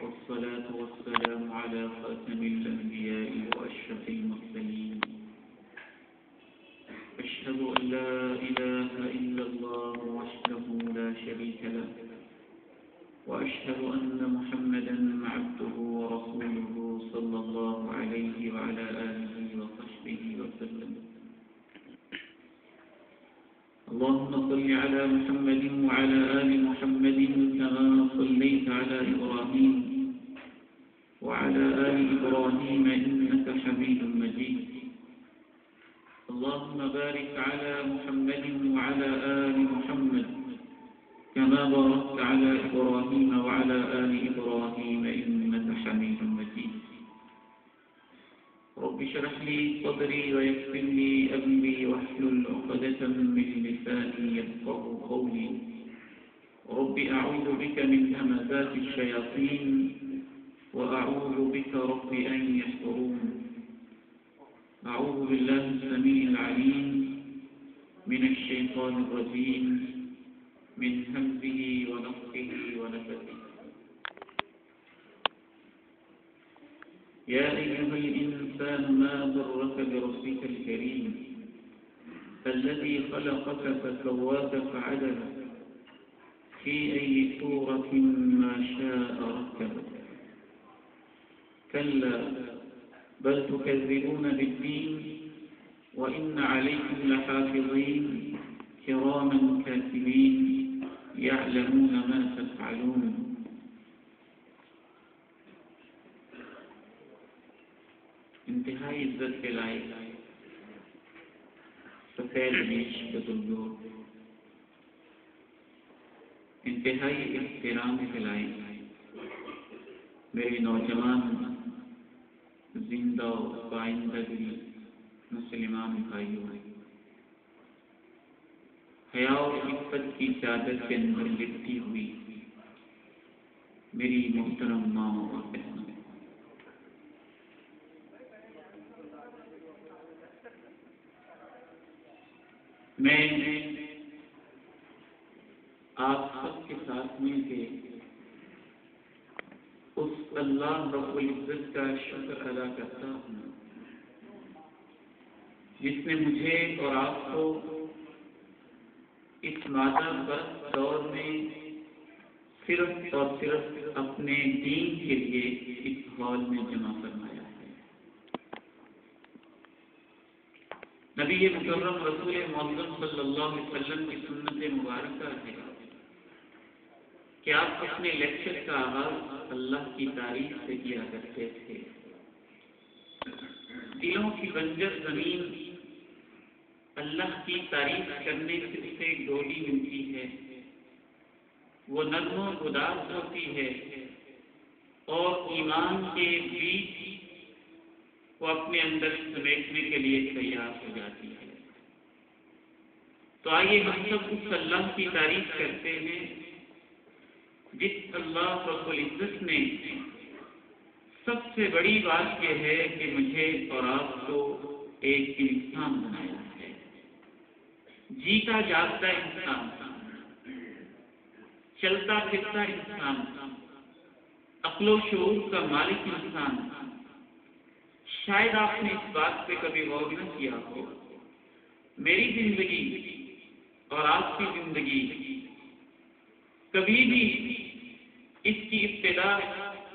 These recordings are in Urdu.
والصلاة والسلام على خاتم الأنبياء وأشرف المرسلين. أشهد أن لا إله إلا الله وحده لا شريك له، وأشهد أن محمدا عبده ورسوله صلى الله عليه وعلى آله وصحبه وسلم. اللهم صل على محمد وعلى آل محمد كما صليت على إبراهيم وعلى آل إبراهيم إنك حميد مجيد. اللهم بارك على محمد وعلى آل محمد كما باركت على إبراهيم وعلى آل إبراهيم إنك حميد مجيد. رب اشرح لي صدري ويسر لي أمري واحلل عقدة من لساني يفقهوا قولي. رب أعوذ بك من همزات الشياطين وأعوذ بك رب أن يحضرون. أعوذ بالله السميع العليم من الشيطان الرجيم من همزه ونفخه ونفثه. يا أيها الإنسان ما غرك بربك الكريم الذي خلقك فسواك فعدلك في أي صورة ما شاء ركبك. كلا بل تكذبون بالدين وإن عليكم لحافظين كراما كاتبين يعلمون ما تفعلون. انتہائی عزت کے لائق سفید ریش بزرگوں، انتہائی احترام کے لائق میرے نوجوان زندہ و پائندگی مسلمان بھائیوں، حیا اور عفت کی چادر کے اندر لپٹی ہوئی میری محترم ماں اور بہنوں، میں آپ سب کے ساتھ مل کے اس اللہ رب العزت کا شکر ادا کرتا ہوں جس نے مجھے اور آپ کو اس مادہ پرست دور میں صرف اور صرف اپنے دین کے لیے اس ہال میں جمع فرمایا ہے۔ نبی مکرم رسول معظم صلی اللہ علیہ وسلم کی سنت مبارکہ ہے کہ آپ اپنے لیکچر کا آغاز اللہ کی تعریف سے کیا کرتے تھے۔ دلوں کی بنجر زمین اللہ کی تعریف کرنے سے اسے ڈولی ملتی ہے، وہ نرم و گداز ہوتی ہے اور ایمان کے بیج وہ اپنے اندر سمیٹنے کے لیے تیار ہو جاتی ہے۔ تو آئیے ہم سب اس اللہ کی تعریف کرتے ہیں جس اللہ رب العزت نے سب سے بڑی بات یہ ہے کہ مجھے اور آپ کو ایک انسان بنایا ہے، جیتا جاگتا انسان، چلتا پھرتا انسان، عقل و شعور کا مالک انسان۔ شاید آپ نے اس بات پہ کبھی غور نہ کیا ہو، میری زندگی اور آپ کی زندگی کبھی بھی اس کی ابتدا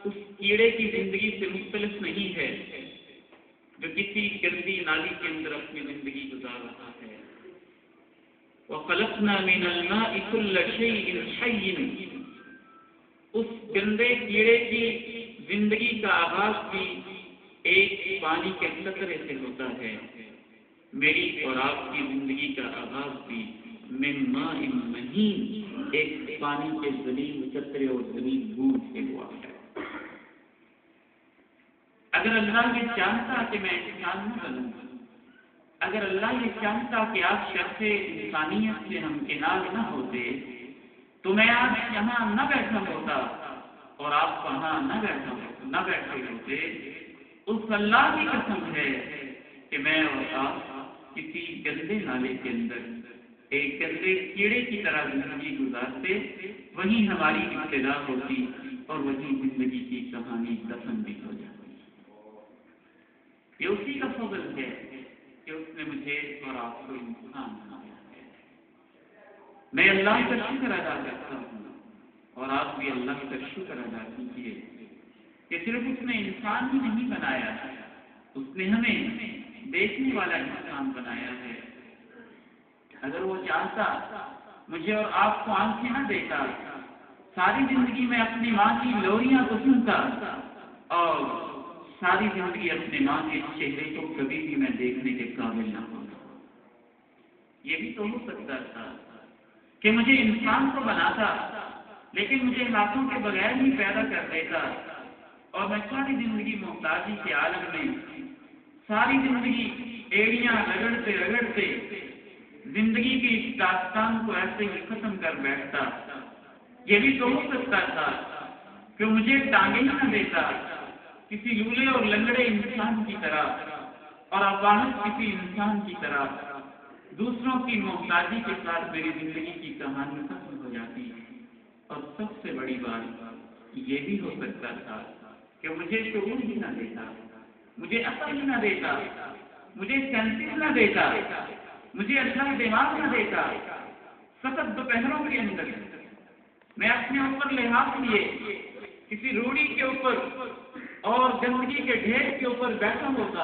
اس کیڑے کی زندگی سے مختلف نہیں ہے جو کسی گندی نالی کے اندر اپنی زندگی گزار رہا ہے۔ وَخَلَقْنَا مِنَ الْمَاءِ كُلَّ شَيْءٍ حَيٍّ، اس گندے کیڑے کی زندگی کا آغاز بھی ایک پانی کے قطرے سے ہوتا ہے۔ میری اور آپ کی زندگی کا آغاز بھی من ماء مہین، ایک پانی کے ذلیل قطرے اور ذلیل بوند سے ہوا ہے۔ اگر اللہ یہ چاہتا کہ میں انسان نہ بنوں، اگر اللہ یہ چاہتا کہ آپ شرف انسانیت سے ہمکنار نہ ہوتے تو میں آج یہاں نہ بیٹھا ہوتا اور آپ وہاں نہ بیٹھے ہوتے۔ اس اللہ کی قسم ہے کہ میں اور آپ کسی گندے نالے کے اندر ایک گندے کیڑے کی طرح زندگی گزارتے، وہیں ہماری ابتدا ہوتی اور وہی زندگی کی کہانی دفن بھی ہو جاتی ہے۔ یہ اسی کا فضل ہے کہ اس نے مجھے اور آپ کو انسان بنایا ہے۔ میں اللہ کا شکر ادا کرتا ہوں اور آپ بھی اللہ کا شکر ادا کیجیے کہ صرف اس نے انسان ہی نہیں بنایا ہے، اس نے ہمیں دیکھنے والا انسان بنایا ہے۔ اگر وہ چاہتا مجھے اور آپ کو آنکھیں نہ دیتا، ساری زندگی میں اپنی ماں کی لوریاں کو سنتا اور ساری زندگی اپنے ماں کے چہرے کو کبھی بھی میں دیکھنے کے قابل نہ ہوتا۔ یہ بھی تو ہو سکتا تھا کہ مجھے انسان کو بناتا لیکن مجھے ہاتھوں کے بغیر ہی پیدا کر دیتا اور میں ساری زندگی محتاجی کے عالم میں ساری زندگی ایڑیاں رگڑتے رگڑتے زندگی کی اس داستان کو ایسے ہی ختم کر بیٹھتا۔ یہ بھی تو ہو سکتا تھا کہ مجھے ٹانگیں ہی نہ دیتا کسی لولے اور لنگڑے انسان کی طرح اور اپاہج کسی انسان کی طرح دوسروں کی محتاجی کے ساتھ میری زندگی کی کہانی ختم ہو جاتی۔ اور سب سے بڑی بات یہ بھی ہو سکتا تھا کہ مجھے شعور ہی نہ دیتا، مجھے عقل ہی نہ دیتا، مجھے سینسز نہ دیتا، مجھے اچھا دماغ نہ دیتا۔ سخت دوپہروں کے اندر میں اپنے اوپر لحاظ لیے کسی روڑی کے اوپر اور گندگی کے ڈھیر کے اوپر بیٹھا ہوتا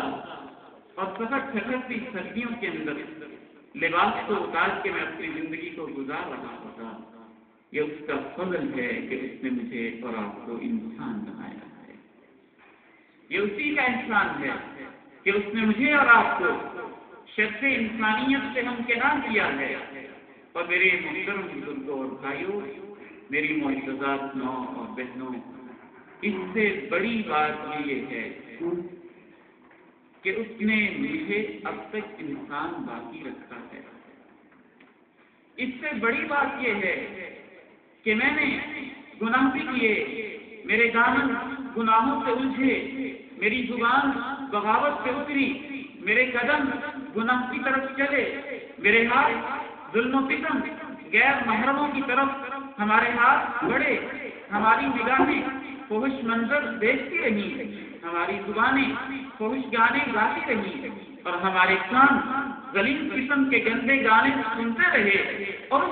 اور سخت ٹھنڈی سردیوں کے اندر لباس کو اتار کے میں اپنی زندگی کو گزار رہا ہوتا۔ یہ اس کا فضل ہے کہ اس نے مجھے اور آپ کو انسان بنایا ہے۔ یہ اسی کا احسان ہے کہ اس نے مجھے اور آپ کو شرط انسانیت سے ہمکنار کیا ہے۔ اور میرے محترم بزرگوں اور بھائیوں، میری معززات ماں اور بہنوں، اس سے بڑی بات یہ ہے کہ اس نے مجھے اب تک انسان باقی رکھا ہے۔ اس سے بڑی بات یہ ہے کہ میں نے گناہ بھی کیے، میرے دامن گناہوں سے الجھے، میری زبان بغاوت سے اتری، میرے قدم گناہ کی طرف چلے، میرے ہاتھ ظلم و ستم غیر محرموں کی طرف ہمارے ہاتھ بڑھے، ہماری نگاہیں فحش منظر دیکھتی رہی، ہماری زبانیں فحش گانے گاتی رہی اور ہمارے کان غلیظ قسم کے گندے گانے سنتے رہے اور